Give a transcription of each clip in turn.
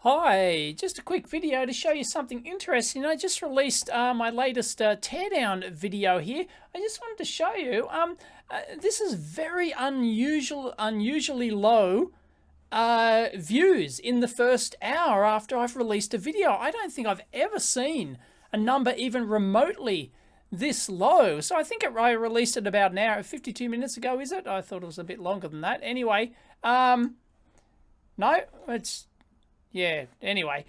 Hi, just a quick video to show you something interesting. I just released my latest teardown video here. I just wanted to show you, this is very unusually low views in the first hour after I've released a video. I don't think I've ever seen a number even remotely this low. So I think I released it about an hour, 52 minutes ago, is it? I thought it was a bit longer than that. Anyway, no, it's... Yeah, anyway,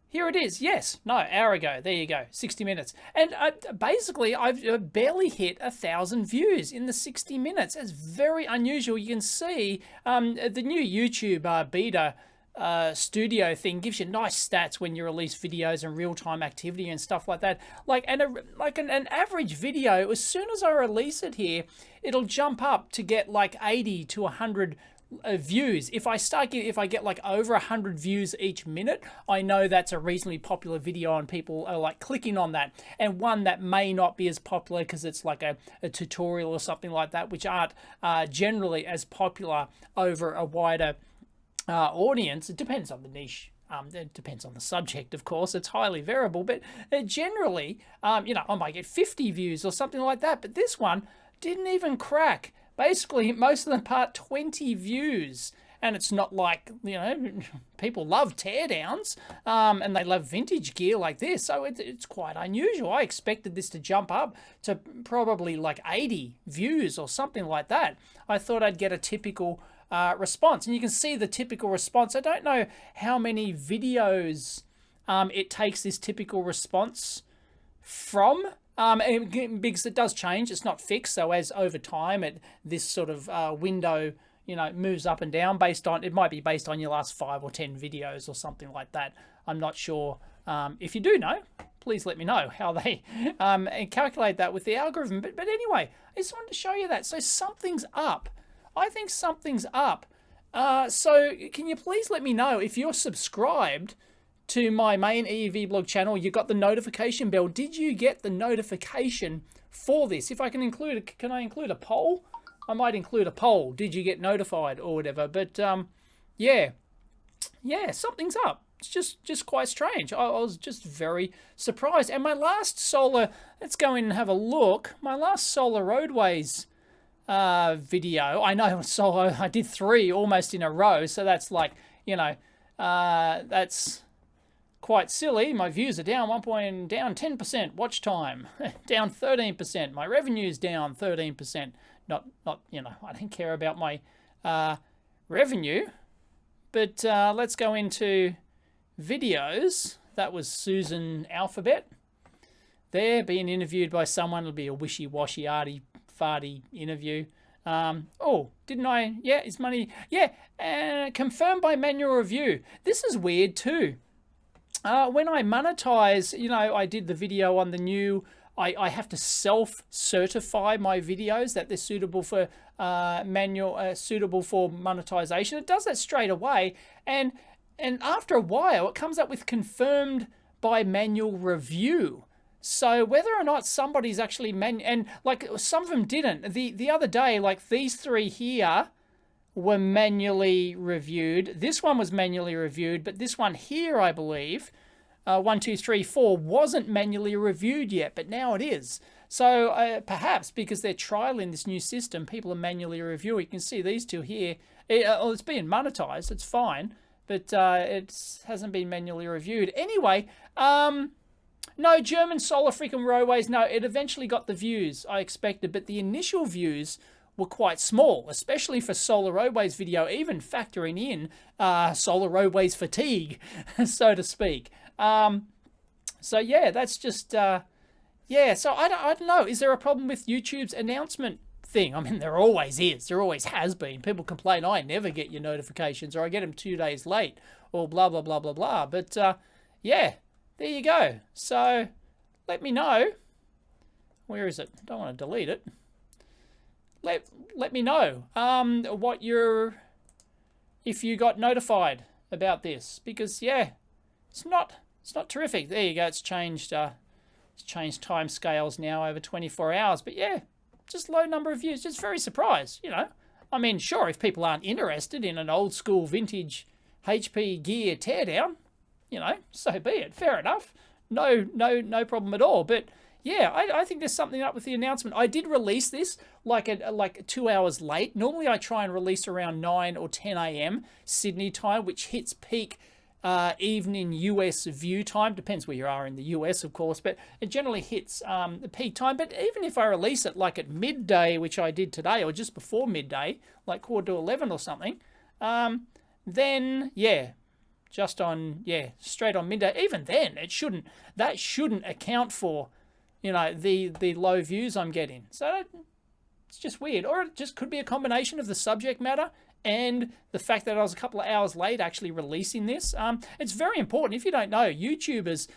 here it is. Yes, no, hour ago. There you go, 60 minutes. And basically, I've barely hit 1,000 views in the 60 minutes. It's very unusual. You can see the new YouTube beta studio thing gives you nice stats when you release videos and real-time activity and stuff like that. Like an average video, as soon as I release it here, it'll jump up to get like 80 to 100 views. If I get like over 100 views each minute, I know that's a reasonably popular video and people are like clicking on that. And one that may not be as popular because it's like a tutorial or something like that, which aren't generally as popular over a wider audience. It depends on the niche. It depends on the subject, of course. It's highly variable, but generally, you know, I might get 50 views or something like that. But this one didn't even crack. Basically, most of them part 20 views. And it's not like, you know, people love teardowns and they love vintage gear like this. So it's quite unusual. I expected this to jump up to probably like 80 views or something like that. I thought I'd get a typical response. And you can see the typical response. I don't know how many videos it takes this typical response from. Because it does change, it's not fixed. So as over time, this sort of window, you know, moves up and down based on, it might be based on your last 5 or 10 videos or something like that. I'm not sure. If you do know, please let me know how they calculate that with the algorithm. But anyway, I just wanted to show you that. So something's up. I think something's up. So can you please let me know if you're subscribed to my main EEVblog channel? You got the notification bell. Did you get the notification for this? If I can can I include a poll? I might include a poll. Did you get notified or whatever? But yeah, something's up. It's just quite strange. I was just very surprised. And my last solar, let's go in and have a look. My last solar roadways video, I know solar, I did 3 almost in a row. So that's like, you know, that's quite silly. My views are down down 10%. Watch time down 13%. My revenue's down 13%. Not you know, I don't care about my revenue. But let's go into videos. That was Susan Alphabet. There, being interviewed by someone. It'll be a wishy-washy, arty-farty interview. Oh, didn't I? Yeah, is money? Yeah, confirmed by manual review. This is weird too. When I monetize, you know, I did the video on the new, I have to self-certify my videos that they're suitable for suitable for monetization. It does that straight away, and after a while, it comes up with confirmed by manual review. So whether or not somebody's actually and like some of them didn't. The other day, like these 3 here were manually reviewed. This one was manually reviewed, but this one here, I believe, 1, 2, 3, 4, wasn't manually reviewed yet, but now it is. So perhaps because they're trialing this new system, people are manually reviewing. You can see these 2 here. It's being monetized. It's fine, but it hasn't been manually reviewed. Anyway, no, German solar freaking roadways. No, it eventually got the views I expected, but the initial views were quite small, especially for solar roadways video, even factoring in solar roadways fatigue, so to speak. So yeah, that's just, yeah, so I don't know. Is there a problem with YouTube's announcement thing? I mean, there always is. There always has been. People complain, I never get your notifications, or I get them 2 days late, or blah, blah, blah, blah, blah. But yeah, there you go. So let me know. Where is it? I don't want to delete it. Let me know if you got notified about this, because yeah, it's not terrific. There you go. It's changed time scales now over 24 hours. But yeah, just low number of views. Just very surprised. You know, I mean, sure, if people aren't interested in an old school vintage HP gear teardown, you know, so be it. Fair enough. No problem at all. But yeah, I think there's something up with the announcement. I did release this like 2 hours late. Normally I try and release around 9 or 10 a.m. Sydney time, which hits peak evening US view time. Depends where you are in the US, of course, but it generally hits the peak time. But even if I release it like at midday, which I did today, or just before midday, like 10:45 or something, then yeah, just on, yeah, straight on midday. Even then, that shouldn't account for, you know, the low views I'm getting. So it's just weird. Or it just could be a combination of the subject matter and the fact that I was a couple of hours late actually releasing this. It's very important. If you don't know, YouTubers,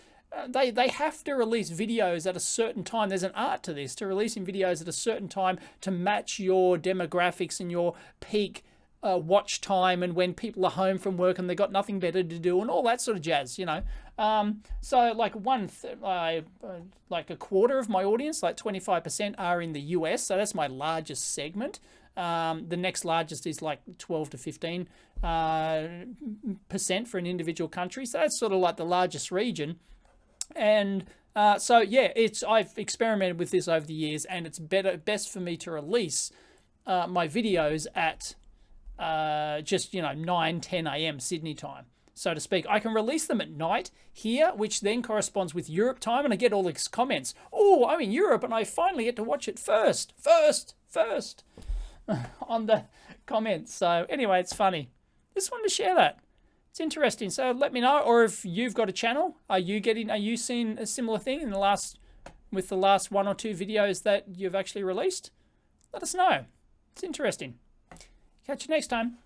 they have to release videos at a certain time. There's an art to this, to releasing videos at a certain time to match your demographics and your peak watch time, and when people are home from work and they've got nothing better to do and all that sort of jazz, you know. So like like a quarter of my audience, like 25%, are in the US. So that's my largest segment. The next largest is like 12 to 15% for an individual country. So that's sort of like the largest region. And so yeah, I've experimented with this over the years, and it's best for me to release my videos at just, you know, 9, 10 a.m. Sydney time, so to speak. I can release them at night here, which then corresponds with Europe time, and I get all these comments. Oh, I'm in Europe and I finally get to watch it first on the comments. So anyway, it's funny. Just wanted to share that. It's interesting. So let me know, or if you've got a channel, are you seeing a similar thing with the last 1 or 2 videos that you've actually released? Let us know. It's interesting. Catch you next time.